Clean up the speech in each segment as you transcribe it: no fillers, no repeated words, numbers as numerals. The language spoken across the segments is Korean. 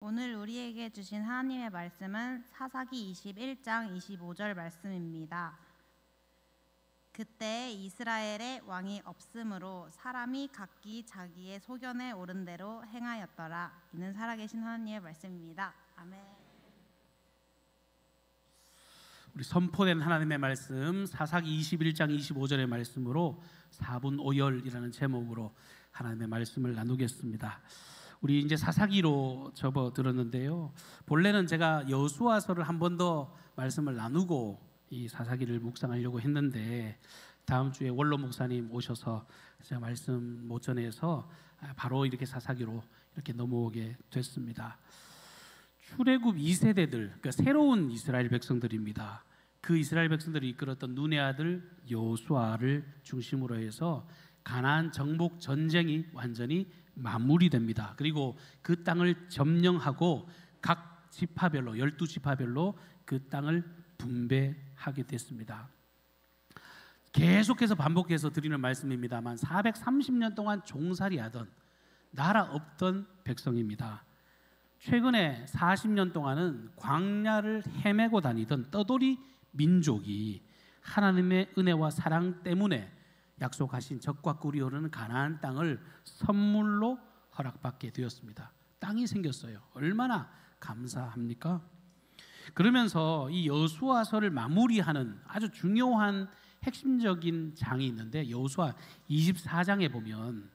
오늘 우리에게 주신 하나님의 말씀은 사사기 21장 25절 말씀입니다. 그때 이스라엘에 왕이 없으므로 사람이 각기 자기의 소견에 오른 대로 행하였더라. 이는 살아계신 하나님의 말씀입니다. 아멘. 우리 선포된 하나님의 말씀 사사기 21장 25절의 말씀으로 4분 5열이라는 제목으로 하나님의 말씀을 나누겠습니다. 우리 이제 사사기로 접어들었는데요. 본래는 제가 여호수아서를 한 번 더 말씀을 나누고 이 사사기를 묵상하려고 했는데 다음 주에 원로 목사님 오셔서 제가 말씀 못 전해서 바로 이렇게 사사기로 이렇게 넘어오게 됐습니다. 출애굽 2세대들, 그러니까 새로운 이스라엘 백성들입니다. 그 이스라엘 백성들이 이끌었던 눈의 아들 여호수아를 중심으로 해서 가나안 정복 전쟁이 완전히 마무리됩니다. 그리고 그 땅을 점령하고 각 지파별로 12지파별로 그 땅을 분배하게 됐습니다. 계속해서 반복해서 드리는 말씀입니다만 430년 동안 종살이하던 나라 없던 백성입니다. 최근에 40년 동안은 광야를 헤매고 다니던 떠돌이 민족이 하나님의 은혜와 사랑 때문에 약속하신 젖과 꿀이 흐르는 가나안 땅을 선물로 허락받게 되었습니다. 땅이 생겼어요. 얼마나 감사합니까? 그러면서 이 여호수아서를 마무리하는 아주 중요한 핵심적인 장이 있는데 여호수아 24장에 보면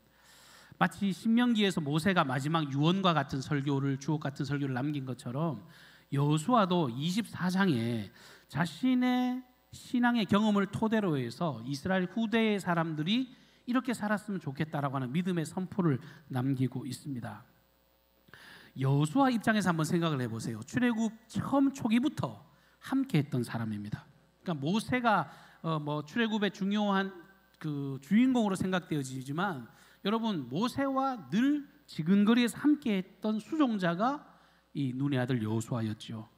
마치 신명기에서 모세가 마지막 유언과 같은 설교를 주옥 같은 설교를 남긴 것처럼 여호수아도 24장에 자신의 신앙의 경험을 토대로 해서 이스라엘 후대의 사람들이 이렇게 살았으면 좋겠다라고 하는 믿음의 선포를 남기고 있습니다. 여호수아 입장에서 한번 생각을 해보세요. 출애굽 처음 초기부터 함께했던 사람입니다. 그러니까 모세가 출애굽의 중요한 그 주인공으로 생각되어지지만 여러분 모세와 늘 지근거리에서 함께했던 수종자가 이 눈의 아들 여호수아였죠.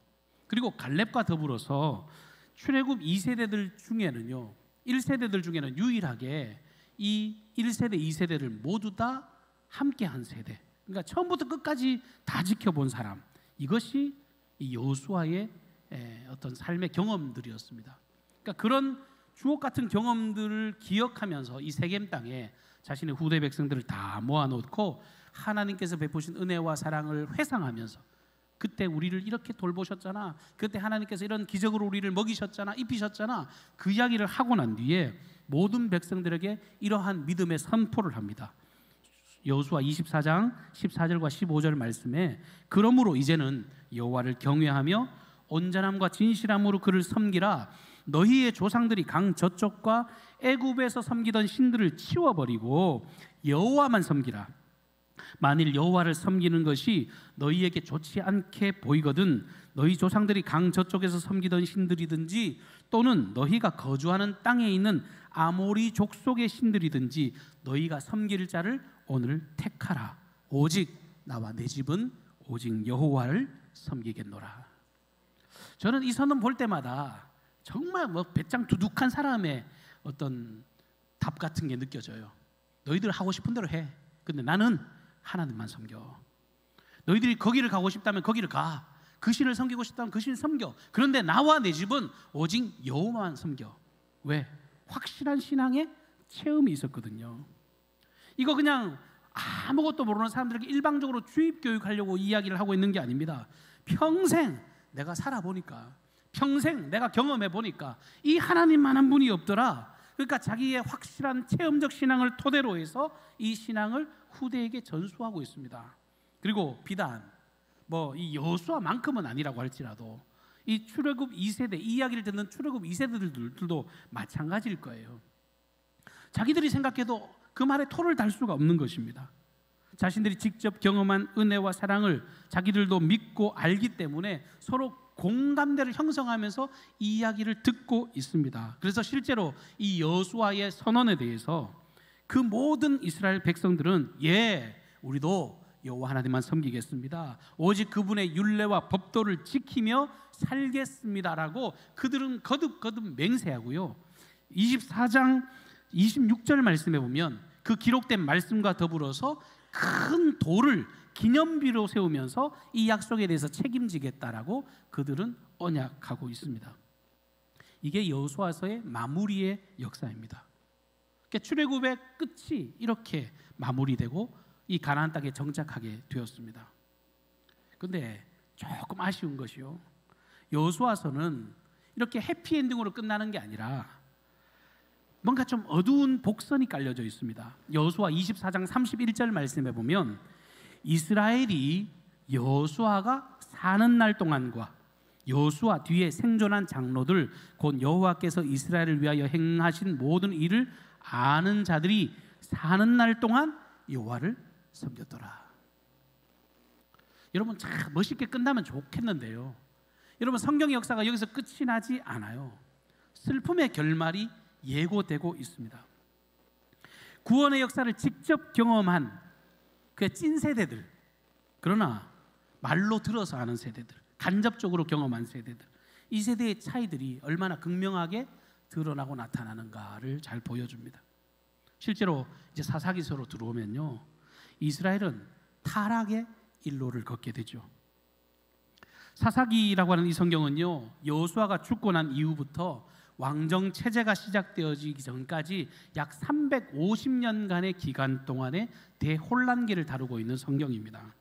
그리고 갈렙과 더불어서 출애굽 2세대들 중에는요 1세대들 중에는 유일하게 이 1세대 2세대를 모두 다 함께한 세대, 그러니까 처음부터 끝까지 다 지켜본 사람, 이것이 이 여호수아의 어떤 삶의 경험들이었습니다. 그러니까 그런 주옥 같은 경험들을 기억하면서 이 세겜 땅에 자신의 후대 백성들을 다 모아놓고 하나님께서 베푸신 은혜와 사랑을 회상하면서 그때 우리를 이렇게 돌보셨잖아, 그때 하나님께서 이런 기적으로 우리를 먹이셨잖아, 입히셨잖아, 그 이야기를 하고 난 뒤에 모든 백성들에게 이러한 믿음의 선포를 합니다. 여호수아 24장 14절과 15절 말씀에 그러므로 이제는 여호와를 경외하며 온전함과 진실함으로 그를 섬기라. 너희의 조상들이 강 저쪽과 애굽에서 섬기던 신들을 치워버리고 여호와만 섬기라. 만일 여호와를 섬기는 것이 너희에게 좋지 않게 보이거든 너희 조상들이 강 저쪽에서 섬기던 신들이든지 또는 너희가 거주하는 땅에 있는 아모리 족속의 신들이든지 너희가 섬길 자를 오늘 택하라. 오직 나와 내 집은 오직 여호와를 섬기겠노라. 저는 이 선언 볼 때마다 정말 배짱 두둑한 사람의 어떤 답 같은 게 느껴져요. 너희들 하고 싶은 대로 해. 근데 나는 하나님만 섬겨. 너희들이 거기를 가고 싶다면 거기를 가. 그 신을 섬기고 싶다면 그 신을 섬겨. 그런데 나와 내 집은 오직 여호와만 섬겨. 왜? 확실한 신앙의 체험이 있었거든요. 이거 그냥 아무것도 모르는 사람들에게 일방적으로 주입 교육하려고 이야기를 하고 있는 게 아닙니다. 평생 내가 살아보니까, 평생 내가 경험해보니까 이 하나님만한 분이 없더라. 그러니까 자기의 확실한 체험적 신앙을 토대로 해서 이 신앙을 후대에게 전수하고 있습니다. 그리고 비단 이 여호수아만큼은 아니라고 할지라도 이 출애굽 2세대, 이 이야기를 듣는 출애굽 2세대들도 마찬가지일 거예요. 자기들이 생각해도 그 말에 토를 달 수가 없는 것입니다. 자신들이 직접 경험한 은혜와 사랑을 자기들도 믿고 알기 때문에 서로 공감대를 형성하면서 이 이야기를 듣고 있습니다. 그래서 실제로 이 여호수아의 선언에 대해서 그 모든 이스라엘 백성들은 우리도 여호와 하나님만 섬기겠습니다. 오직 그분의 율례와 법도를 지키며 살겠습니다라고 그들은 거듭거듭 맹세하고요. 24장 26절 말씀에 보면 그 기록된 말씀과 더불어서 큰 돌을 기념비로 세우면서 이 약속에 대해서 책임지겠다라고 그들은 언약하고 있습니다. 이게 여호수아서의 마무리의 역사입니다. 그러니까 출애굽의 끝이 이렇게 마무리되고 이 가나안 땅에 정착하게 되었습니다. 그런데 조금 아쉬운 것이요, 여호수아서는 이렇게 해피엔딩으로 끝나는 게 아니라 뭔가 좀 어두운 복선이 깔려져 있습니다. 여호수아 24장 31절 말씀에 보면 이스라엘이 여호수아가 사는 날 동안과 여호수아 뒤에 생존한 장로들 곧 여호와께서 이스라엘을 위하여 행하신 모든 일을 아는 자들이 사는 날 동안 여호와를 섬겼더라. 여러분, 참 멋있게 끝나면 좋겠는데요, 여러분, 성경의 역사가 여기서 끝이 나지 않아요. 슬픔의 결말이 예고되고 있습니다. 구원의 역사를 직접 경험한 그 찐 세대들, 그러나 말로 들어서 아는 세대들, 간접적으로 경험한 세대들, 이 세대의 차이들이 얼마나 극명하게 드러나고 나타나는가를 잘 보여줍니다. 실제로 이제 사사기서로 들어오면요, 이스라엘은 타락의 일로를 걷게 되죠. 사사기라고 하는 이 성경은요, 여호수아가 죽고 난 이후부터 왕정 체제가 시작되어지기 전까지 약 350년간의 기간 동안의 대혼란기를 다루고 있는 성경입니다.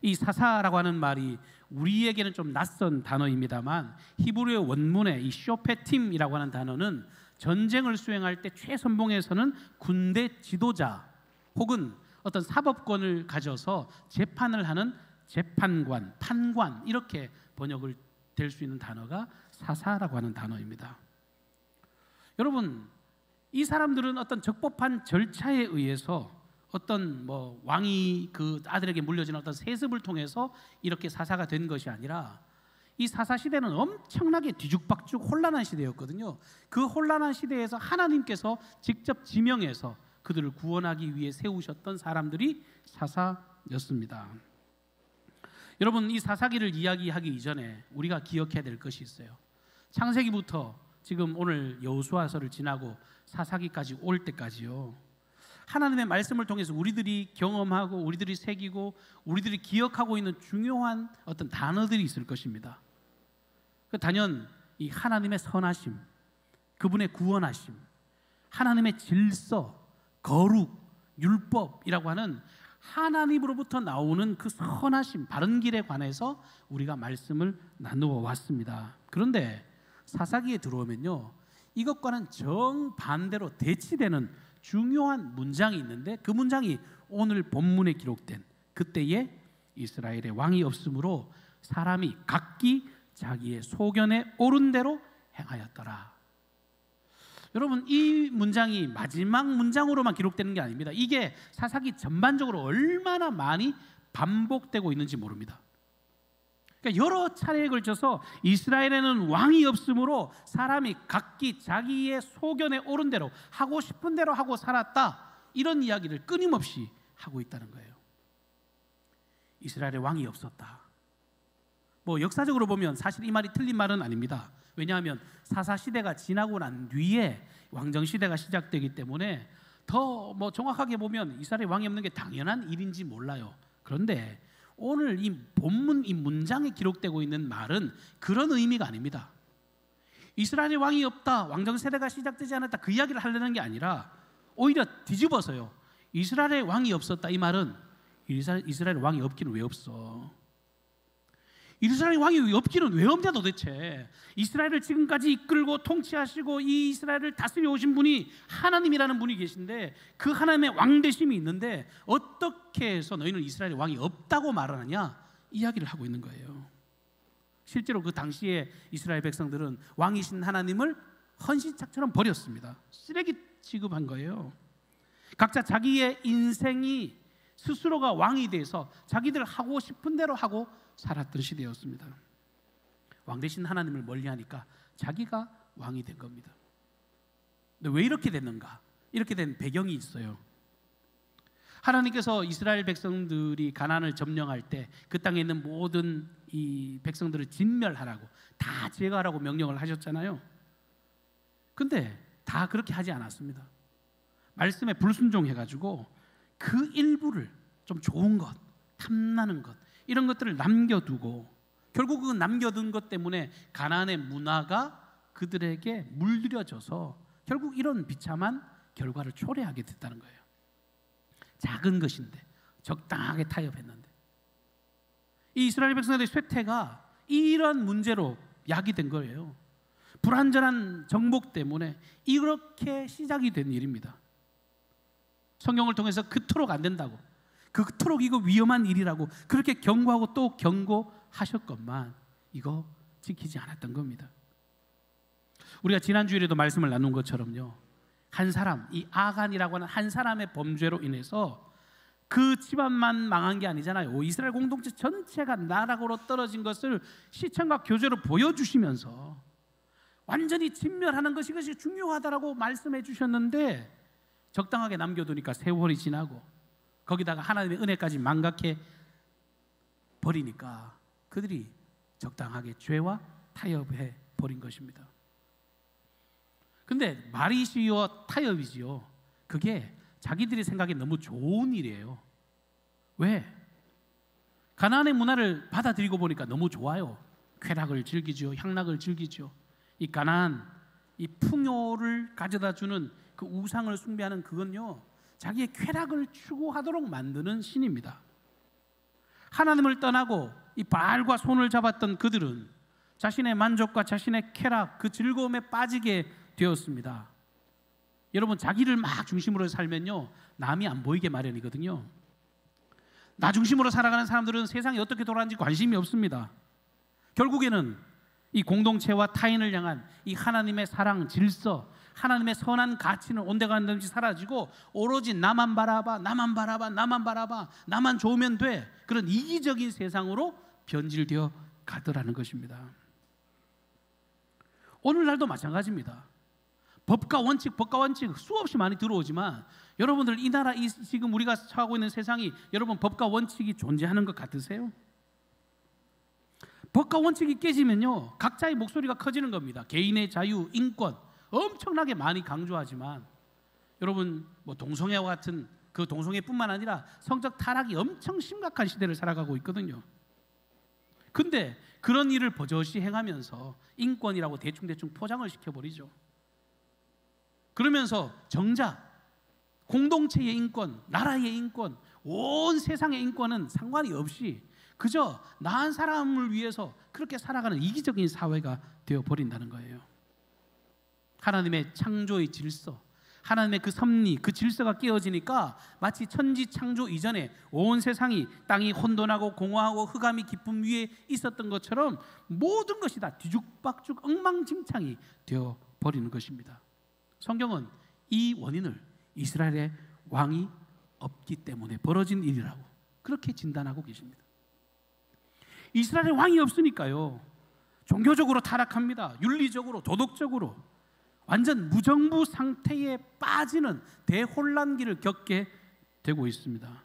이 사사라고 하는 말이 우리에게는 좀 낯선 단어입니다만 히브리의 원문에 이 쇼페팀이라고 하는 단어는 전쟁을 수행할 때 최선봉에서는 군대 지도자 혹은 어떤 사법권을 가져서 재판을 하는 재판관, 판관, 이렇게 번역을 될 수 있는 단어가 사사라고 하는 단어입니다. 여러분, 이 사람들은 어떤 적법한 절차에 의해서 어떤 왕이 그 아들에게 물려지는 어떤 세습을 통해서 이렇게 사사가 된 것이 아니라 이 사사 시대는 엄청나게 뒤죽박죽 혼란한 시대였거든요. 그 혼란한 시대에서 하나님께서 직접 지명해서 그들을 구원하기 위해 세우셨던 사람들이 사사였습니다. 여러분, 이 사사기를 이야기하기 이전에 우리가 기억해야 될 것이 있어요. 창세기부터 지금 오늘 여호수아서를 지나고 사사기까지 올 때까지요, 하나님의 말씀을 통해서 우리들이 경험하고 우리들이 새기고 우리들이 기억하고 있는 중요한 어떤 단어들이 있을 것입니다. 단연 이 하나님의 선하심, 그분의 구원하심, 하나님의 질서, 거룩, 율법이라고 하는 하나님으로부터 나오는 그 선하심, 바른 길에 관해서 우리가 말씀을 나누어 왔습니다. 그런데 사사기에 들어오면요, 이것과는 정반대로 대치되는 중요한 문장이 있는데 그 문장이 오늘 본문에 기록된 그때에 이스라엘의 왕이 없으므로 사람이 각기 자기의 소견에 옳은 대로 행하였더라. 여러분, 이 문장이 마지막 문장으로만 기록되는 게 아닙니다. 이게 사사기 전반적으로 얼마나 많이 반복되고 있는지 모릅니다. 그러니까 여러 차례에 걸쳐서 이스라엘에는 왕이 없으므로 사람이 각기 자기의 소견에 옳은 대로 하고 싶은 대로 하고 살았다, 이런 이야기를 끊임없이 하고 있다는 거예요. 이스라엘에 왕이 없었다. 역사적으로 보면 사실 이 말이 틀린 말은 아닙니다. 왜냐하면 사사 시대가 지나고 난 뒤에 왕정 시대가 시작되기 때문에 더 정확하게 보면 이스라엘에 왕이 없는 게 당연한 일인지 몰라요. 그런데 오늘 이 본문 이 문장에 기록되고 있는 말은 그런 의미가 아닙니다. 이스라엘에 왕이 없다, 왕정 세대가 시작되지 않았다, 그 이야기를 하려는 게 아니라 오히려 뒤집어서요, 이스라엘에 왕이 없었다, 이 말은 이스라엘에 왕이 없기는 왜 없어? 이스라엘 왕이 없기는 왜 없냐 도대체? 이스라엘을 지금까지 이끌고 통치하시고 이 이스라엘을 다스려 오신 분이 하나님이라는 분이 계신데 그 하나님의 왕되심이 있는데 어떻게 해서 너희는 이스라엘의 왕이 없다고 말하느냐, 이야기를 하고 있는 거예요. 실제로 그 당시에 이스라엘 백성들은 왕이신 하나님을 헌신짝처럼 버렸습니다. 쓰레기 취급한 거예요. 각자 자기의 인생이 스스로가 왕이 돼서 자기들 하고 싶은 대로 하고 살았던 시대였습니다. 왕 대신 하나님을 멀리하니까 자기가 왕이 된 겁니다. 근데 왜 이렇게 됐는가? 이렇게 된 배경이 있어요. 하나님께서 이스라엘 백성들이 가나안을 점령할 때 그 땅에 있는 모든 이 백성들을 진멸하라고, 다 제거하라고 명령을 하셨잖아요. 근데 다 그렇게 하지 않았습니다. 말씀에 불순종해가지고 그 일부를 좀 좋은 것, 탐나는 것, 이런 것들을 남겨두고 결국 그 남겨둔 것 때문에 가나안의 문화가 그들에게 물들여져서 결국 이런 비참한 결과를 초래하게 됐다는 거예요. 작은 것인데 적당하게 타협했는데 이 이스라엘 백성들의 쇠퇴가 이런 문제로 야기된 거예요. 불완전한 정복 때문에 이렇게 시작이 된 일입니다. 성경을 통해서 그토록 안 된다고, 그토록 이거 위험한 일이라고 그렇게 경고하고 또 경고하셨건만 이거 지키지 않았던 겁니다. 우리가 지난주일에도 말씀을 나눈 것처럼요, 한 사람, 이 아간이라고 하는 한 사람의 범죄로 인해서 그 집안만 망한 게 아니잖아요. 이스라엘 공동체 전체가 나락으로 떨어진 것을 시청과 교제로 보여주시면서 완전히 진멸하는 것이 중요하다라고 말씀해 주셨는데 적당하게 남겨두니까 세월이 지나고 거기다가 하나님의 은혜까지 망각해 버리니까 그들이 적당하게 죄와 타협해 버린 것입니다. 근데 말이 쉬워 타협이지요. 그게 자기들이 생각에 너무 좋은 일이에요. 왜? 가나안의 문화를 받아들이고 보니까 너무 좋아요. 쾌락을 즐기죠. 향락을 즐기죠. 이 가나안, 이 풍요를 가져다 주는 그 우상을 숭배하는 그건요, 자기의 쾌락을 추구하도록 만드는 신입니다. 하나님을 떠나고 이 바알과 손을 잡았던 그들은 자신의 만족과 자신의 쾌락, 그 즐거움에 빠지게 되었습니다. 여러분, 자기를 막 중심으로 살면요, 남이 안 보이게 마련이거든요. 나 중심으로 살아가는 사람들은 세상이 어떻게 돌아가는지 관심이 없습니다. 결국에는 이 공동체와 타인을 향한 이 하나님의 사랑, 질서, 하나님의 선한 가치는 온데간든지 사라지고 오로지 나만 바라봐, 나만 바라봐, 나만 바라봐, 나만 좋으면 돼, 그런 이기적인 세상으로 변질되어 가더라는 것입니다. 오늘날도 마찬가지입니다. 법과 원칙 수없이 많이 들어오지만 여러분들 이 나라, 지금 우리가 처하고 있는 세상이 여러분 법과 원칙이 존재하는 것 같으세요? 법과 원칙이 깨지면요, 각자의 목소리가 커지는 겁니다. 개인의 자유, 인권 엄청나게 많이 강조하지만 여러분, 뭐 동성애와 같은 그 동성애뿐만 아니라 성적 타락이 엄청 심각한 시대를 살아가고 있거든요. 근데 그런 일을 버젓이 행하면서 인권이라고 대충 포장을 시켜버리죠. 그러면서 정작 공동체의 인권, 나라의 인권, 온 세상의 인권은 상관이 없이 그저 나 한 사람을 위해서 그렇게 살아가는 이기적인 사회가 되어버린다는 거예요. 하나님의 창조의 질서, 하나님의 그 섭리, 그 질서가 깨어지니까 마치 천지 창조 이전에 온 세상이 땅이 혼돈하고 공허하고 흑암이 깊음 위에 있었던 것처럼 모든 것이 다 뒤죽박죽 엉망진창이 되어버리는 것입니다. 성경은 이 원인을 이스라엘의 왕이 없기 때문에 벌어진 일이라고 그렇게 진단하고 계십니다. 이스라엘의 왕이 없으니까요, 종교적으로 타락합니다. 윤리적으로, 도덕적으로 완전 무정부 상태에 빠지는 대혼란기를 겪게 되고 있습니다.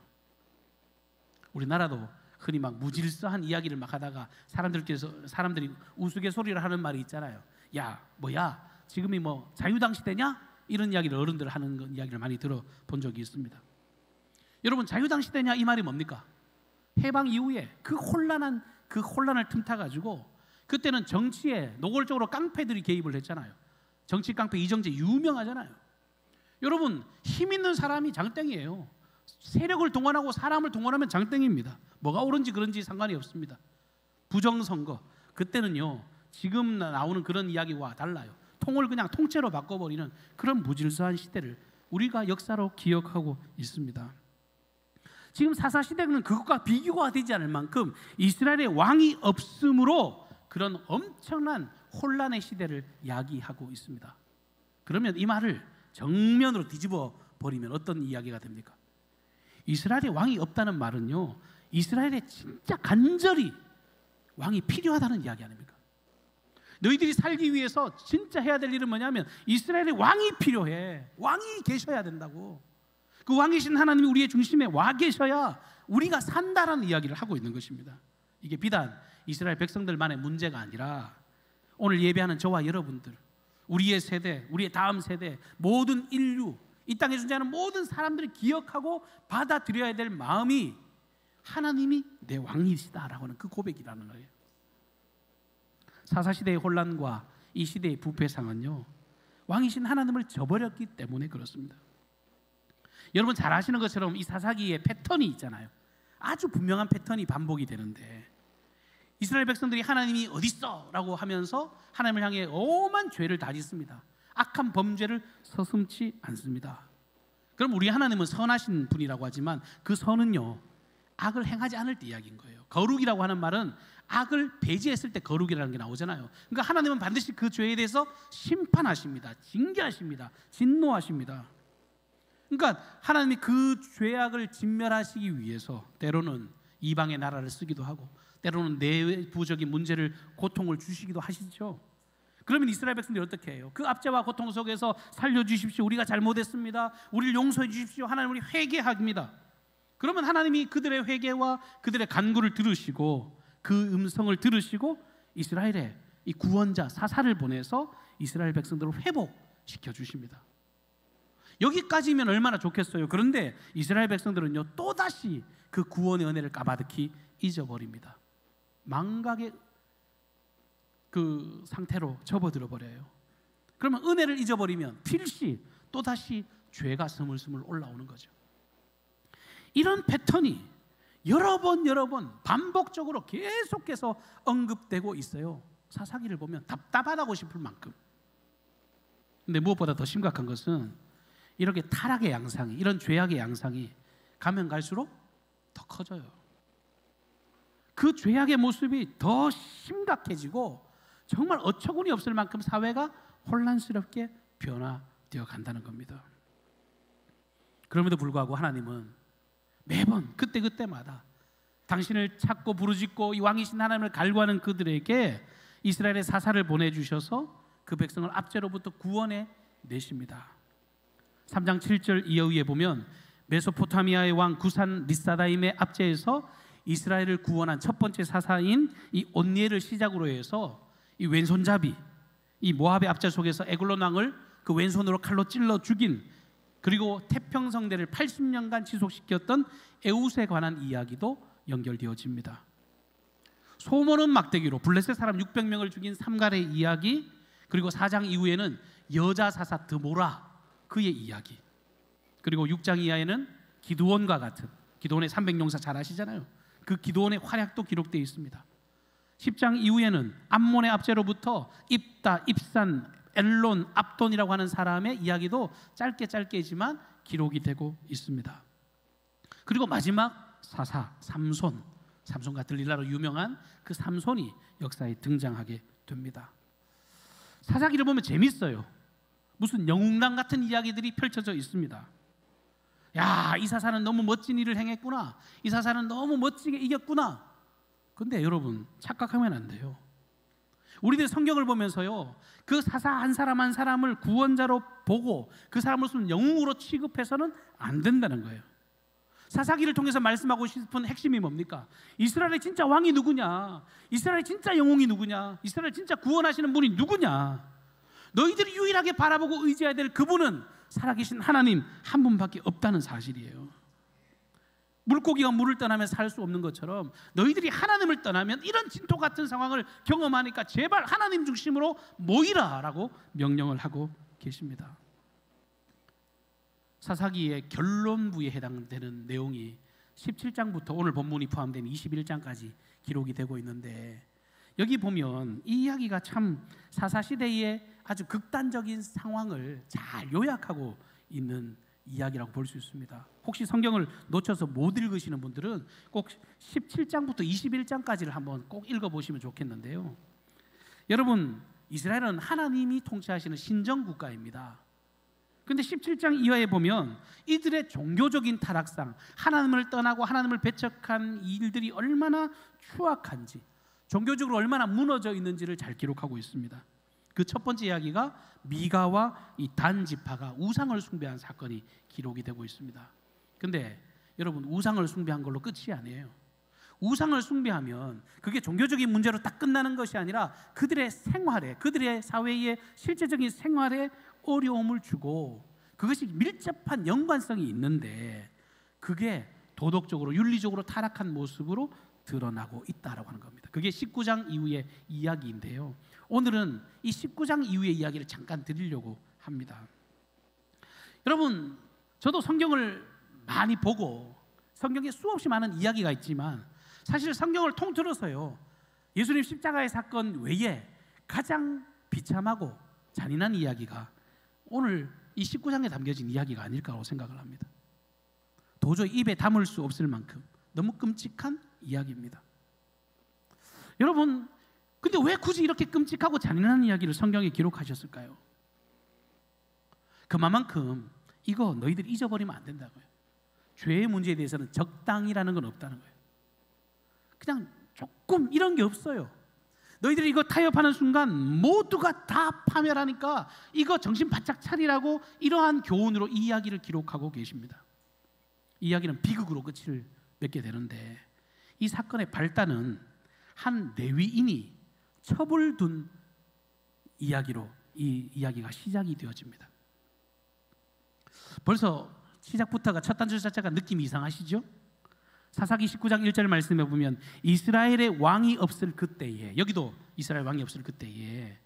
우리나라도 흔히 막 무질서한 이야기를 막 하다가 사람들이 우스갯소리를 하는 말이 있잖아요. 야, 뭐야, 지금이 뭐 자유당 시대냐? 이런 이야기를 어른들 하는 이야기를 많이 들어본 적이 있습니다. 여러분, 자유당 시대냐 이 말이 뭡니까? 해방 이후에 그 혼란을 틈타가지고 그때는 정치에 노골적으로 깡패들이 개입을 했잖아요. 정치 깡패 이정재 유명하잖아요. 여러분, 힘 있는 사람이 장땡이에요. 세력을 동원하고 사람을 동원하면 장땡입니다. 뭐가 옳은지 그런지 상관이 없습니다. 부정선거, 그때는요 지금 나오는 그런 이야기와 달라요. 통을 그냥 통째로 바꿔버리는 그런 무질서한 시대를 우리가 역사로 기억하고 있습니다. 지금 사사시대는 그것과 비교가 되지 않을 만큼 이스라엘의 왕이 없으므로 그런 엄청난 혼란의 시대를 야기하고 있습니다. 그러면 이 말을 정면으로 뒤집어 버리면 어떤 이야기가 됩니까? 이스라엘의 왕이 없다는 말은요, 이스라엘에 진짜 간절히 왕이 필요하다는 이야기 아닙니까? 너희들이 살기 위해서 진짜 해야 될 일은 뭐냐면 이스라엘의 왕이 필요해. 왕이 계셔야 된다고. 그 왕이신 하나님이 우리의 중심에 와 계셔야 우리가 산다라는 이야기를 하고 있는 것입니다. 이게 비단 이스라엘 백성들만의 문제가 아니라 오늘 예배하는 저와 여러분들, 우리의 세대, 우리의 다음 세대, 모든 인류, 이 땅에 존재하는 모든 사람들이 기억하고 받아들여야 될 마음이 하나님이 내 왕이시다라고 하는 그 고백이라는 거예요. 사사시대의 혼란과 이 시대의 부패상은요, 왕이신 하나님을 저버렸기 때문에 그렇습니다. 여러분 잘 아시는 것처럼 이 사사기의 패턴이 있잖아요. 아주 분명한 패턴이 반복이 되는데, 이스라엘 백성들이 하나님이 어딨어? 라고 하면서 하나님을 향해 오만 죄를 다 짓습니다. 악한 범죄를 서슴지 않습니다. 그럼 우리 하나님은 선하신 분이라고 하지만 그 선은요, 악을 행하지 않을 때 이야기인 거예요. 거룩이라고 하는 말은 악을 배제했을 때 거룩이라는 게 나오잖아요. 그러니까 하나님은 반드시 그 죄에 대해서 심판하십니다. 징계하십니다. 진노하십니다. 그러니까 하나님이 그 죄악을 진멸하시기 위해서 때로는 이방의 나라를 쓰기도 하고, 때로는 내부적인 문제를, 고통을 주시기도 하시죠. 그러면 이스라엘 백성들이 어떻게 해요? 그 압제와 고통 속에서 살려주십시오, 우리가 잘못했습니다, 우리를 용서해 주십시오, 하나님 우리 회개합니다. 그러면 하나님이 그들의 회개와 그들의 간구를 들으시고, 그 음성을 들으시고 이스라엘에 이 구원자 사사를 보내서 이스라엘 백성들을 회복시켜 주십니다. 여기까지면 얼마나 좋겠어요. 그런데 이스라엘 백성들은요, 또다시 그 구원의 은혜를 까마득히 잊어버립니다. 망각의 그 상태로 접어들어 버려요. 그러면 은혜를 잊어버리면 필시 또다시 죄가 스물스물 올라오는 거죠. 이런 패턴이 여러 번 반복적으로 계속해서 언급되고 있어요. 사사기를 보면 답답하다고 싶을 만큼. 근데 무엇보다 더 심각한 것은 이렇게 타락의 양상이, 이런 죄악의 양상이 가면 갈수록 더 커져요. 그 죄악의 모습이 더 심각해지고 정말 어처구니 없을 만큼 사회가 혼란스럽게 변화되어 간다는 겁니다. 그럼에도 불구하고 하나님은 매번 그때마다 당신을 찾고 부르짖고 이 왕이신 하나님을 갈구하는 그들에게 이스라엘의 사사를 보내주셔서 그 백성을 압제로부터 구원해 내십니다. 3장 7절 이하에 보면 메소포타미아의 왕 구산 리사다임의 압제에서 이스라엘을 구원한 첫 번째 사사인 이 온니엘을 시작으로 해서 이 왼손잡이, 이 모압의 압제 속에서 에글론 왕을 그 왼손으로 칼로 찔러 죽인, 그리고 태평성대를 80년간 지속시켰던 에웃에 관한 이야기도 연결되어집니다. 소모는 막대기로 블레셋 사람 600명을 죽인 삼갈의 이야기, 그리고 4장 이후에는 여자 사사 드모라 그의 이야기, 그리고 6장 이하에는 기드온과 같은, 기드온의 300용사 잘 아시잖아요. 그 기드온의 활약도 기록되어 있습니다. 10장 이후에는 암몬의 압제로부터 입다, 입산, 엘론, 압돈이라고 하는 사람의 이야기도 짧게지만 기록이 되고 있습니다. 그리고 마지막 사사 삼손과 들릴라로 유명한 그 삼손이 역사에 등장하게 됩니다. 사사기를 보면 재밌어요. 무슨 영웅당 같은 이야기들이 펼쳐져 있습니다. 야, 이 사사는 너무 멋진 일을 행했구나, 이 사사는 너무 멋지게 이겼구나. 근데 여러분 착각하면 안 돼요. 우리들 성경을 보면서요, 그 사사 한 사람 한 사람을 구원자로 보고 그 사람을 무슨 영웅으로 취급해서는 안 된다는 거예요. 사사기를 통해서 말씀하고 싶은 핵심이 뭡니까? 이스라엘의 진짜 왕이 누구냐? 이스라엘의 진짜 영웅이 누구냐? 이스라엘 진짜 구원하시는 분이 누구냐? 너희들이 유일하게 바라보고 의지해야 될 그분은 살아계신 하나님 한 분밖에 없다는 사실이에요. 물고기가 물을 떠나면 살 수 없는 것처럼 너희들이 하나님을 떠나면 이런 진토 같은 상황을 경험하니까 제발 하나님 중심으로 모이라 라고 명령을 하고 계십니다. 사사기의 결론부에 해당되는 내용이 17장부터 오늘 본문이 포함된 21장까지 기록이 되고 있는데, 여기 보면 이 이야기가 참 사사시대의 아주 극단적인 상황을 잘 요약하고 있는 이야기라고 볼 수 있습니다. 혹시 성경을 놓쳐서 못 읽으시는 분들은 꼭 17장부터 21장까지를 한번 꼭 읽어보시면 좋겠는데요. 여러분, 이스라엘은 하나님이 통치하시는 신정국가입니다. 그런데 17장 이하에 보면 이들의 종교적인 타락상, 하나님을 떠나고 하나님을 배척한 일들이 얼마나 추악한지, 종교적으로 얼마나 무너져 있는지를 잘 기록하고 있습니다. 그 첫 번째 이야기가 미가와 이 단 지파가 우상을 숭배한 사건이 기록이 되고 있습니다. 근데 여러분, 우상을 숭배한 걸로 끝이 아니에요. 우상을 숭배하면 그게 종교적인 문제로 딱 끝나는 것이 아니라 그들의 생활에, 그들의 사회의 실제적인 생활에 어려움을 주고 그것이 밀접한 연관성이 있는데, 그게 도덕적으로 윤리적으로 타락한 모습으로 드러나고 있다라고 하는 겁니다. 그게 19장 이후의 이야기인데요. 오늘은 이 19장 이후의 이야기를 잠깐 드리려고 합니다. 여러분, 저도 성경을 많이 보고 성경에 수없이 많은 이야기가 있지만 사실 성경을 통틀어서요, 예수님 십자가의 사건 외에 가장 비참하고 잔인한 이야기가 오늘 이 19장에 담겨진 이야기가 아닐까라고 생각을 합니다. 도저히 입에 담을 수 없을 만큼 너무 끔찍한 이야기입니다. 여러분, 근데 왜 굳이 이렇게 끔찍하고 잔인한 이야기를 성경에 기록하셨을까요? 그만큼 이거 너희들이 잊어버리면 안 된다고요. 죄의 문제에 대해서는 적당이라는 건 없다는 거예요. 그냥 조금 이런 게 없어요. 너희들이 이거 타협하는 순간 모두가 다 파멸하니까 이거 정신 바짝 차리라고 이러한 교훈으로 이 이야기를 기록하고 계십니다. 이 이야기는 비극으로 끝을 맺게 되는데 이 사건의 발단은 한 레위인이 첩을 둔 이야기로 이 이야기가 시작이 되어집니다. 벌써 시작부터가 첫 단추 자체가 느낌이 이상하시죠? 사사기 19장 1절 말씀에 보면 이스라엘의 왕이 없을 그때에, 여기도 이스라엘 왕이 없을 그때에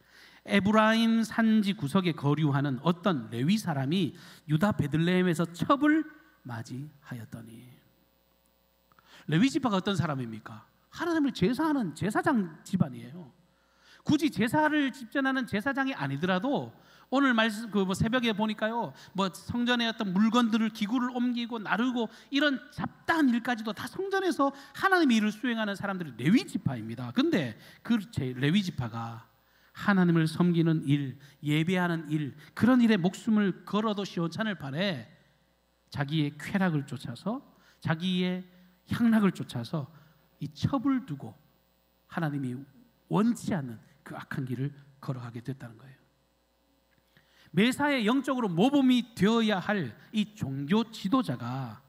에브라임 산지 구석에 거류하는 어떤 레위 사람이 유다 베들레헴에서 첩을 맞이하였더니. 레위 지파가 어떤 사람입니까? 하나님을 제사하는 제사장 집안이에요. 굳이 제사를 집전하는 제사장이 아니더라도 오늘 말씀 새벽에 보니까요, 성전에 어떤 물건들을 기구를 옮기고 나르고 이런 잡다한 일까지도 다 성전에서 하나님의 일을 수행하는 사람들이 레위 지파입니다. 근데 그 레위 지파가 하나님을 섬기는 일, 예배하는 일, 그런 일에 목숨을 걸어도 시원찮을 판에 자기의 쾌락을 쫓아서, 자기의 향락을 쫓아서 이 첩을 두고 하나님이 원치 않는 그 악한 길을 걸어가게 됐다는 거예요. 매사에 영적으로 모범이 되어야 할 이 종교 지도자가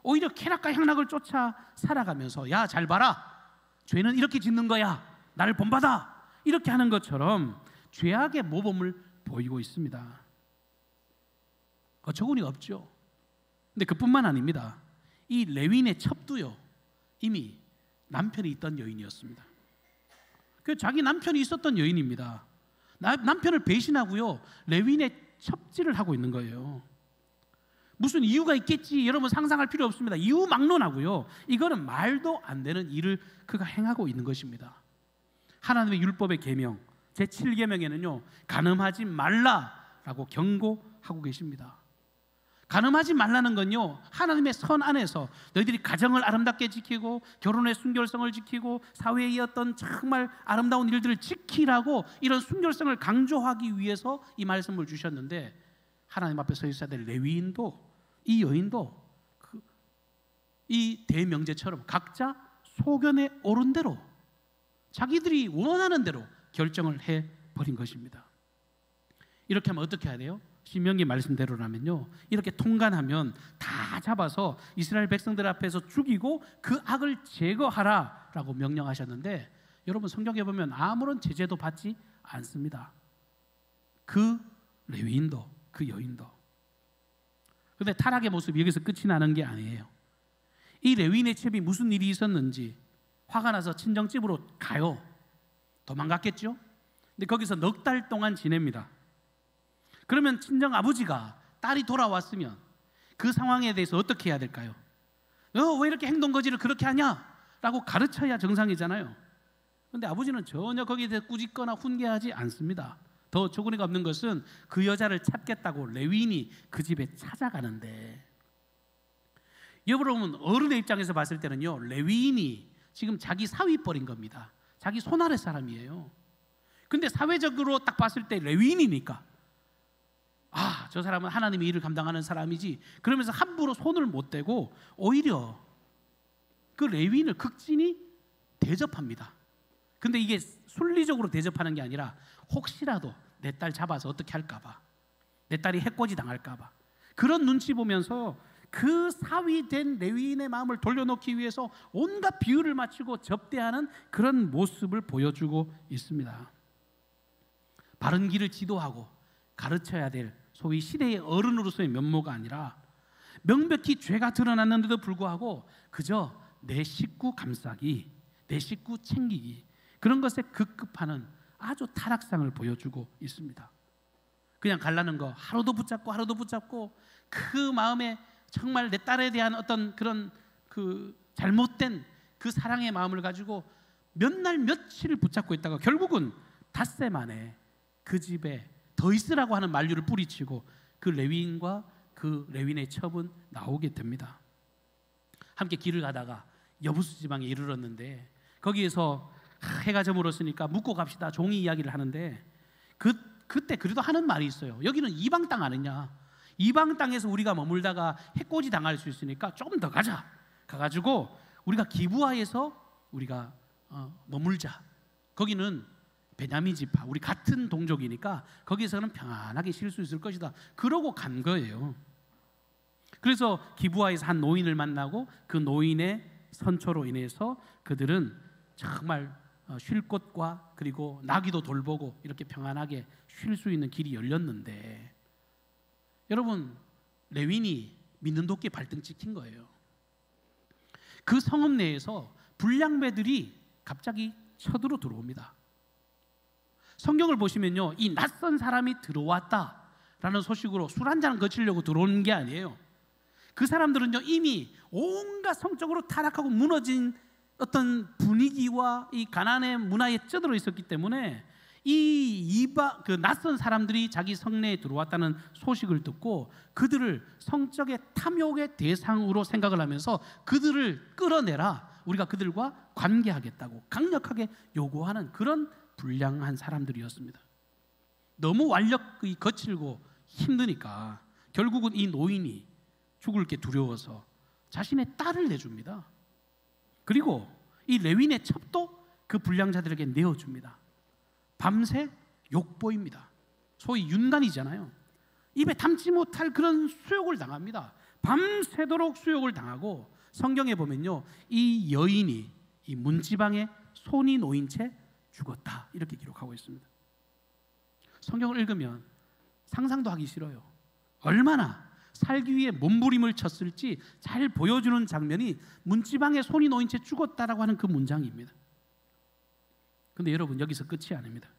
오히려 쾌락과 향락을 쫓아 살아가면서, 야, 잘 봐라, 죄는 이렇게 짓는 거야, 나를 본받아, 이렇게 하는 것처럼 죄악의 모범을 보이고 있습니다. 어처구니가 없죠. 근데 그뿐만 아닙니다. 이 레위인의 첩도요, 이미 남편이 있던 여인이었습니다. 그 자기 남편이 있었던 여인입니다. 남편을 배신하고요, 레위인의 첩지를 하고 있는 거예요. 무슨 이유가 있겠지, 여러분 상상할 필요 없습니다. 이유 막론하고요, 이거는 말도 안 되는 일을 그가 행하고 있는 것입니다. 하나님의 율법의 계명 제7계명에는요 간음하지 말라라고 경고하고 계십니다. 간음하지 말라는 건요, 하나님의 선 안에서 너희들이 가정을 아름답게 지키고 결혼의 순결성을 지키고 사회의 어떤 정말 아름다운 일들을 지키라고 이런 순결성을 강조하기 위해서 이 말씀을 주셨는데, 하나님 앞에 서 있어야 될 레위인도 이 여인도 이 대명제처럼 각자 소견에 오른 대로 자기들이 원하는 대로 결정을 해버린 것입니다. 이렇게 하면 어떻게 해야 돼요? 신명기 말씀대로라면요, 이렇게 통관하면 다 잡아서 이스라엘 백성들 앞에서 죽이고 그 악을 제거하라라고 명령하셨는데, 여러분 성경에 보면 아무런 제재도 받지 않습니다. 그 레위인도 그 여인도. 그런데 타락의 모습이 여기서 끝이 나는 게 아니에요. 이 레위인의 첩이 무슨 일이 있었는지 화가 나서 친정집으로 가요. 도망갔겠죠? 근데 거기서 넉 달 동안 지냅니다. 그러면 친정 아버지가 딸이 돌아왔으면 그 상황에 대해서 어떻게 해야 될까요? 너 왜 이렇게 행동 거지를 그렇게 하냐? 라고 가르쳐야 정상이잖아요. 그런데 아버지는 전혀 거기에 대해 꾸짖거나 훈계하지 않습니다. 더 어처구니가 없는 것은 그 여자를 찾겠다고 레위인이 그 집에 찾아가는데, 여러분 어른의 입장에서 봤을 때는요, 레위인이 지금 자기 사위뻘인 겁니다. 자기 손아래 사람이에요. 근데 사회적으로 딱 봤을 때 레위인이니까, 아, 저 사람은 하나님의 일을 감당하는 사람이지, 그러면서 함부로 손을 못 대고 오히려 그 레위인을 극진히 대접합니다. 근데 이게 순리적으로 대접하는 게 아니라 혹시라도 내 딸 잡아서 어떻게 할까봐, 내 딸이 해코지 당할까봐, 그런 눈치 보면서 그 사위된 레위인의 마음을 돌려놓기 위해서 온갖 비유를 맞추고 접대하는 그런 모습을 보여주고 있습니다. 바른 길을 지도하고 가르쳐야 될 소위 시대의 어른으로서의 면모가 아니라 명백히 죄가 드러났는데도 불구하고 그저 내 식구 감싸기, 내 식구 챙기기, 그런 것에 급급하는 아주 타락상을 보여주고 있습니다. 그냥 갈라는 거 하루도 붙잡고 하루도 붙잡고, 그 마음에 정말 내 딸에 대한 어떤 그런 그 잘못된 그 사랑의 마음을 가지고 몇 날 며칠을 붙잡고 있다가 결국은 닷새 만에 그 집에 더 있으라고 하는 만류를 뿌리치고 그 레위인과 그 레위인의 첩은 나오게 됩니다. 함께 길을 가다가 여부수 지방에 이르렀는데 거기에서 해가 저물었으니까 묵고 갑시다 종이 이야기를 하는데 그때 그래도 하는 말이 있어요. 여기는 이방 땅 아니냐, 이방 땅에서 우리가 머물다가 해코지 당할 수 있으니까 조금 더 가자, 가가지고 우리가 기브아에서 우리가 머물자. 거기는 베냐민 지파, 우리 같은 동족이니까 거기서는 평안하게 쉴 수 있을 것이다. 그러고 간 거예요. 그래서 기브아에서 한 노인을 만나고 그 노인의 선처로 인해서 그들은 정말 쉴 곳과 그리고 나귀도 돌보고 이렇게 평안하게 쉴 수 있는 길이 열렸는데, 여러분, 레위인이 믿는 도끼에 발등 찍힌 거예요. 그 성읍 내에서 불량배들이 갑자기 쳐들어 들어옵니다. 성경을 보시면요, 이 낯선 사람이 들어왔다라는 소식으로 술 한잔 거치려고 들어오는 게 아니에요. 그 사람들은요, 이미 온갖 성적으로 타락하고 무너진 어떤 분위기와 이 가나안의 문화에 쩌들어 있었기 때문에 그 낯선 사람들이 자기 성내에 들어왔다는 소식을 듣고 그들을 성적의 탐욕의 대상으로 생각을 하면서 그들을 끌어내라, 우리가 그들과 관계하겠다고 강력하게 요구하는 그런 불량한 사람들이었습니다. 너무 완력이 거칠고 힘드니까 결국은 이 노인이 죽을 게 두려워서 자신의 딸을 내줍니다. 그리고 이 레위인의 첩도 그 불량자들에게 내어줍니다. 밤새 욕보입니다. 소위 윤간이잖아요. 입에 담지 못할 그런 수욕을 당합니다. 밤새도록 수욕을 당하고, 성경에 보면요, 이 여인이 이 문지방에 손이 놓인 채 죽었다, 이렇게 기록하고 있습니다. 성경을 읽으면 상상도 하기 싫어요. 얼마나 살기 위해 몸부림을 쳤을지 잘 보여주는 장면이 문지방에 손이 놓인 채 죽었다라고 하는 그 문장입니다. 근데 여러분, 여기서 끝이 아닙니다.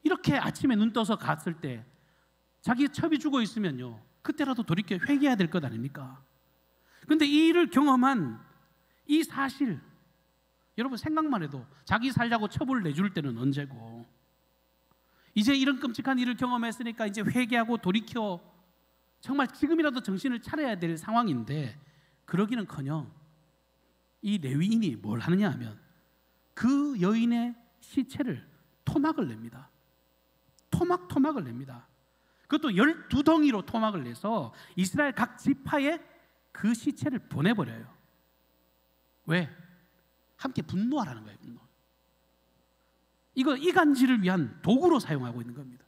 이렇게 아침에 눈 떠서 갔을 때 자기 첩이 죽어 있으면요, 그때라도 돌이켜 회개해야 될 것 아닙니까? 근데 이 일을 경험한 이 사실, 여러분 생각만 해도 자기 살자고 첩을 내줄 때는 언제고, 이제 이런 끔찍한 일을 경험했으니까 이제 회개하고 돌이켜 정말 지금이라도 정신을 차려야 될 상황인데, 그러기는커녕 이 레위인이 뭘 하느냐 하면 그 여인의 시체를 토막을 냅니다. 토막을 냅니다. 그것도 12덩이로 토막을 내서 이스라엘 각 지파에 그 시체를 보내버려요. 왜? 함께 분노하라는 거예요. 분노. 이거 이간질을 위한 도구로 사용하고 있는 겁니다.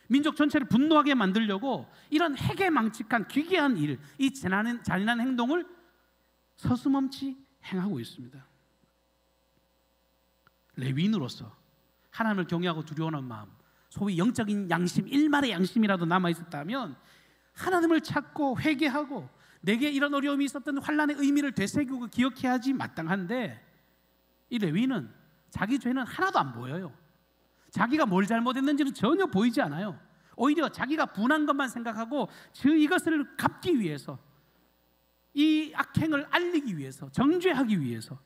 민족 전체를 분노하게 만들려고 이런 해괴망측한 기괴한 일, 이 잔인한 행동을 서슴없이 행하고 있습니다. 레위인으로서 하나님을 경외하고 두려워하는 마음, 소위 영적인 양심, 일말의 양심이라도 남아있었다면 하나님을 찾고 회개하고 내게 이런 어려움이 있었던 환난의 의미를 되새기고 기억해야지 마땅한데, 이 레위인은 자기 죄는 하나도 안 보여요. 자기가 뭘 잘못했는지는 전혀 보이지 않아요. 오히려 자기가 분한 것만 생각하고 이것을 갚기 위해서, 이 악행을 알리기 위해서, 정죄하기 위해서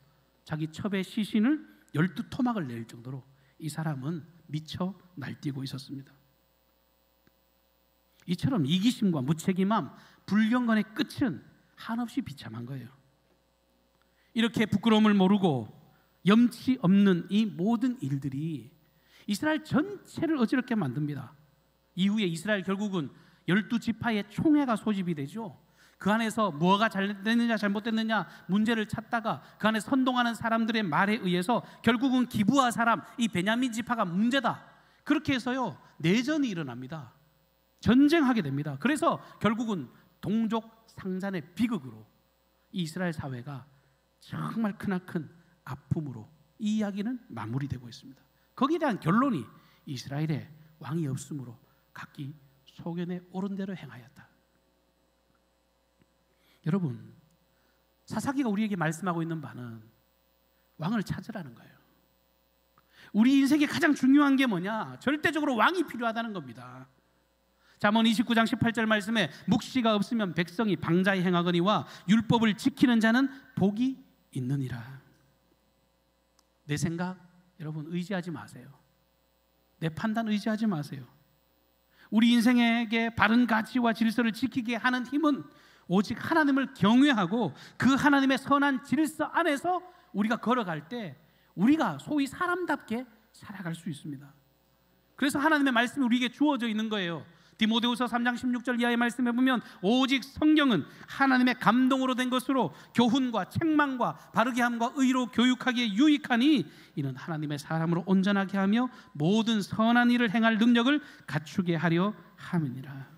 자기 첩의 시신을 12토막을 낼 정도로 이 사람은 미쳐 날뛰고 있었습니다. 이처럼 이기심과 무책임함, 불경건의 끝은 한없이 비참한 거예요. 이렇게 부끄러움을 모르고 염치 없는 이 모든 일들이 이스라엘 전체를 어지럽게 만듭니다. 이후에 이스라엘 결국은 12지파의 총회가 소집이 되죠. 그 안에서 뭐가 잘됐느냐 잘못됐느냐 문제를 찾다가 그 안에 선동하는 사람들의 말에 의해서 결국은 기브아 사람, 이 베냐민 지파가 문제다, 그렇게 해서요 내전이 일어납니다. 전쟁하게 됩니다. 그래서 결국은 동족 상잔의 비극으로 이 이스라엘 사회가 정말 크나큰 아픔으로 이 이야기는 마무리되고 있습니다. 거기에 대한 결론이 이스라엘에 왕이 없으므로 각기 소견에 옳은 대로 행하였다. 여러분, 사사기가 우리에게 말씀하고 있는 바는 왕을 찾으라는 거예요. 우리 인생에 가장 중요한 게 뭐냐? 절대적으로 왕이 필요하다는 겁니다. 잠언 29장 18절 말씀에 묵시가 없으면 백성이 방자히 행하거니와 율법을 지키는 자는 복이 있느니라. 내 생각 여러분 의지하지 마세요. 내 판단 의지하지 마세요. 우리 인생에게 바른 가치와 질서를 지키게 하는 힘은 오직 하나님을 경외하고 그 하나님의 선한 질서 안에서 우리가 걸어갈 때 우리가 소위 사람답게 살아갈 수 있습니다. 그래서 하나님의 말씀이 우리에게 주어져 있는 거예요. 디모데후서 3장 16절 이하의 말씀에 보면 오직 성경은 하나님의 감동으로 된 것으로 교훈과 책망과 바르게 함과 의로 교육하기에 유익하니 이는 하나님의 사람으로 온전하게 하며 모든 선한 일을 행할 능력을 갖추게 하려 함이니라.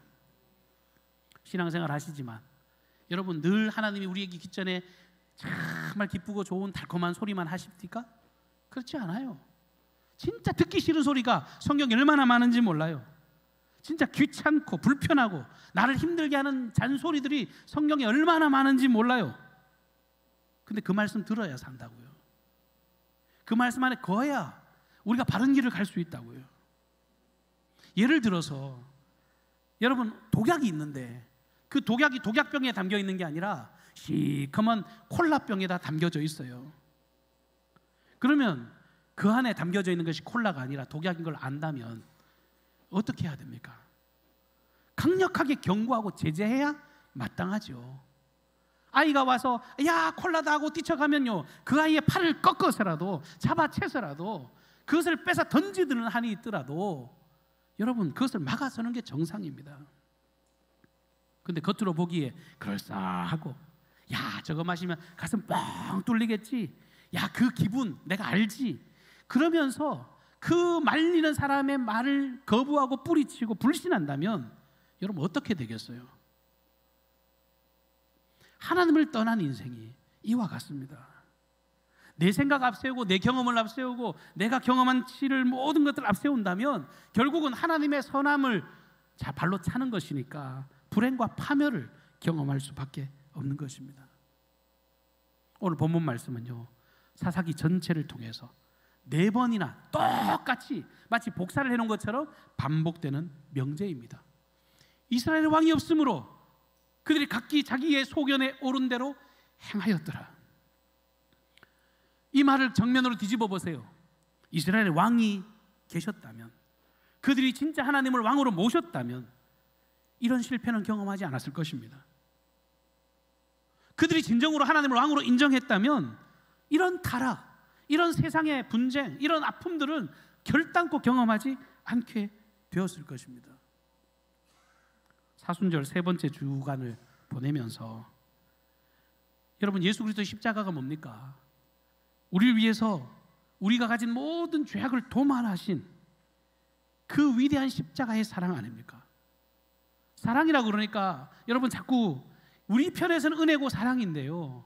신앙생활 하시지만 여러분 늘 하나님이 우리에게 있기 전에 정말 기쁘고 좋은 달콤한 소리만 하십니까? 그렇지 않아요. 진짜 듣기 싫은 소리가 성경에 얼마나 많은지 몰라요. 진짜 귀찮고 불편하고 나를 힘들게 하는 잔소리들이 성경에 얼마나 많은지 몰라요. 근데 그 말씀 들어야 산다고요. 그 말씀 안에 거야 우리가 바른 길을 갈 수 있다고요. 예를 들어서 여러분 독약이 있는데 그 독약이 독약병에 담겨 있는 게 아니라 시커먼 콜라병에다 담겨져 있어요. 그러면 그 안에 담겨져 있는 것이 콜라가 아니라 독약인 걸 안다면 어떻게 해야 됩니까? 강력하게 경고하고 제재해야 마땅하죠. 아이가 와서 야 콜라다 하고 뛰쳐가면요 그 아이의 팔을 꺾어서라도 잡아채서라도 그것을 뺏어 던지드는 한이 있더라도 여러분 그것을 막아서는 게 정상입니다. 근데 겉으로 보기에 그럴싸하고 야 저거 마시면 가슴 뻥 뚫리겠지, 야 그 기분 내가 알지, 그러면서 그 말리는 사람의 말을 거부하고 뿌리치고 불신한다면 여러분 어떻게 되겠어요? 하나님을 떠난 인생이 이와 같습니다. 내 생각 앞세우고 내 경험을 앞세우고 내가 경험한 치를 모든 것들을 앞세운다면 결국은 하나님의 선함을 발로 차는 것이니까 불행과 파멸을 경험할 수밖에 없는 것입니다. 오늘 본문 말씀은요 사사기 전체를 통해서 4번이나 똑같이 마치 복사를 해놓은 것처럼 반복되는 명제입니다. 이스라엘의 왕이 없으므로 그들이 각기 자기의 소견에 옳은 대로 행하였더라. 이 말을 정면으로 뒤집어 보세요. 이스라엘의 왕이 계셨다면, 그들이 진짜 하나님을 왕으로 모셨다면 이런 실패는 경험하지 않았을 것입니다. 그들이 진정으로 하나님을 왕으로 인정했다면 이런 타락, 이런 세상의 분쟁, 이런 아픔들은 결단코 경험하지 않게 되었을 것입니다. 사순절 3번째 주간을 보내면서 여러분 예수 그리스도의 십자가가 뭡니까? 우리를 위해서 우리가 가진 모든 죄악을 도말하신 그 위대한 십자가의 사랑 아닙니까? 사랑이라고 그러니까 여러분 자꾸 우리 편에서는 은혜고 사랑인데요,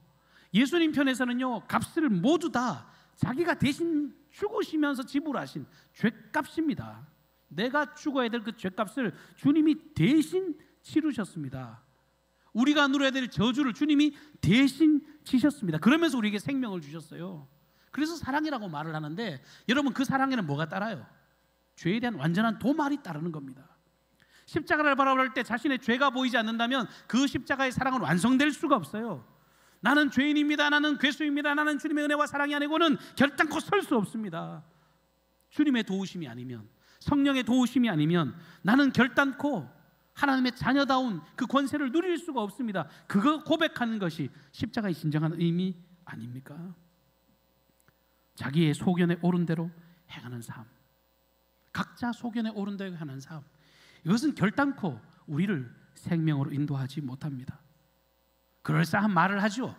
예수님 편에서는요 값을 모두 다 자기가 대신 죽으시면서 지불하신 죄값입니다. 내가 죽어야 될 그 죄값을 주님이 대신 치르셨습니다. 우리가 누려야 될 저주를 주님이 대신 지셨습니다. 그러면서 우리에게 생명을 주셨어요. 그래서 사랑이라고 말을 하는데 여러분 그 사랑에는 뭐가 따라요? 죄에 대한 완전한 도말이 따르는 겁니다. 십자가를 바라볼 때 자신의 죄가 보이지 않는다면 그 십자가의 사랑은 완성될 수가 없어요. 나는 죄인입니다, 나는 괴수입니다, 나는 주님의 은혜와 사랑이 아니고는 결단코 설 수 없습니다. 주님의 도우심이 아니면, 성령의 도우심이 아니면 나는 결단코 하나님의 자녀다운 그 권세를 누릴 수가 없습니다. 그거 고백하는 것이 십자가의 진정한 의미 아닙니까? 자기의 소견에 옳은 대로 행하는 삶, 각자 소견에 옳은 대로 행하는 삶, 이것은 결단코 우리를 생명으로 인도하지 못합니다. 그럴싸한 말을 하죠.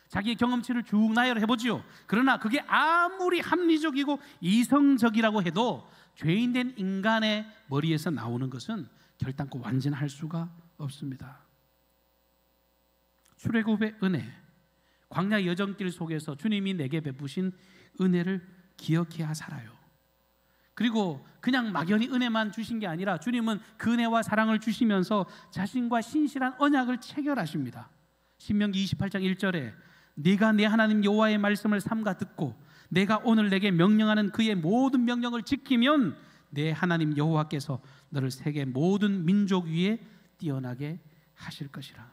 자기의 경험치를 쭉 나열해보지요. 그러나 그게 아무리 합리적이고 이성적이라고 해도 죄인된 인간의 머리에서 나오는 것은 결단코 완전할 수가 없습니다. 출애굽의 은혜, 광야 여정길 속에서 주님이 내게 베푸신 은혜를 기억해야 살아요. 그리고 그냥 막연히 은혜만 주신 게 아니라 주님은 그 은혜와 사랑을 주시면서 자신과 신실한 언약을 체결하십니다. 신명기 28장 1절에 네가 내 하나님 여호와의 말씀을 삼가 듣고 내가 오늘 내게 명령하는 그의 모든 명령을 지키면 내 하나님 여호와께서 너를 세계 모든 민족 위에 뛰어나게 하실 것이라.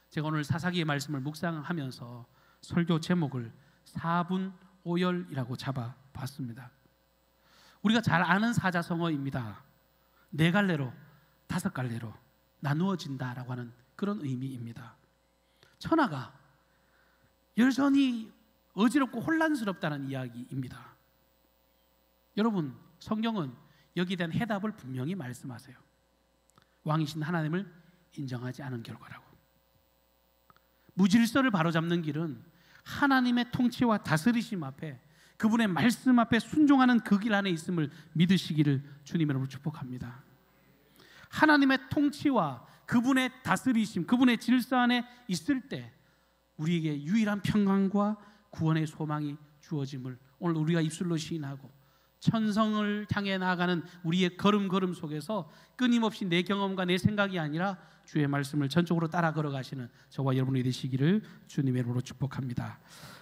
제가 오늘 사사기의 말씀을 묵상하면서 설교 제목을 4분 5열이라고 잡아봤습니다. 우리가 잘 아는 사자성어입니다. 4갈래로 5갈래로 나누어진다라고 하는 그런 의미입니다. 천하가 여전히 어지럽고 혼란스럽다는 이야기입니다. 여러분, 성경은 여기에 대한 해답을 분명히 말씀하세요. 왕이신 하나님을 인정하지 않은 결과라고. 무질서를 바로잡는 길은 하나님의 통치와 다스리심 앞에, 그분의 말씀 앞에 순종하는 그 길 안에 있음을 믿으시기를 주님 여러분 축복합니다. 하나님의 통치와 그분의 다스리심, 그분의 질서 안에 있을 때 우리에게 유일한 평강과 구원의 소망이 주어짐을 오늘 우리가 입술로 시인하고 천성을 향해 나아가는 우리의 걸음걸음 속에서 끊임없이 내 경험과 내 생각이 아니라 주의 말씀을 전적으로 따라 걸어가시는 저와 여러분이 되시기를 주님의 이름으로 축복합니다.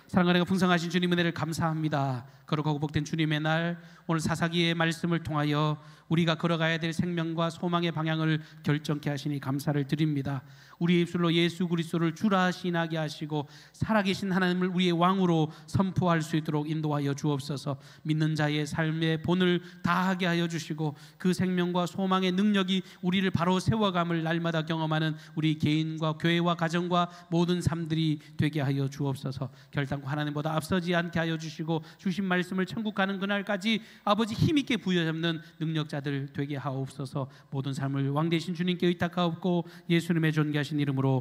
사랑과 은혜가 풍성하신 주님의 은혜를 감사합니다. 거룩하고 복된 주님의 날, 오늘 사사기의 말씀을 통하여 우리가 걸어가야 될 생명과 소망의 방향을 결정케 하시니 감사를 드립니다. 우리의 입술로 예수 그리스도를 주라 시인하게 하시고 살아계신 하나님을 우리의 왕으로 선포할 수 있도록 인도하여 주옵소서. 믿는 자의 삶의 본을 다하게 하여 주시고 그 생명과 소망의 능력이 우리를 바로 세워감을 날마다 경험하는 우리 개인과 교회와 가정과 모든 삶들이 되게 하여 주옵소서. 결단코 하나님보다 앞서지 않게 하여 주시고 주신 말씀을 천국 가는 그날까지 아버지 힘있게 부여잡는 능력자들 되게 하옵소서. 모든 삶을 왕 되신 주님께 의탁하옵고 예수님의 존귀하신 이름으로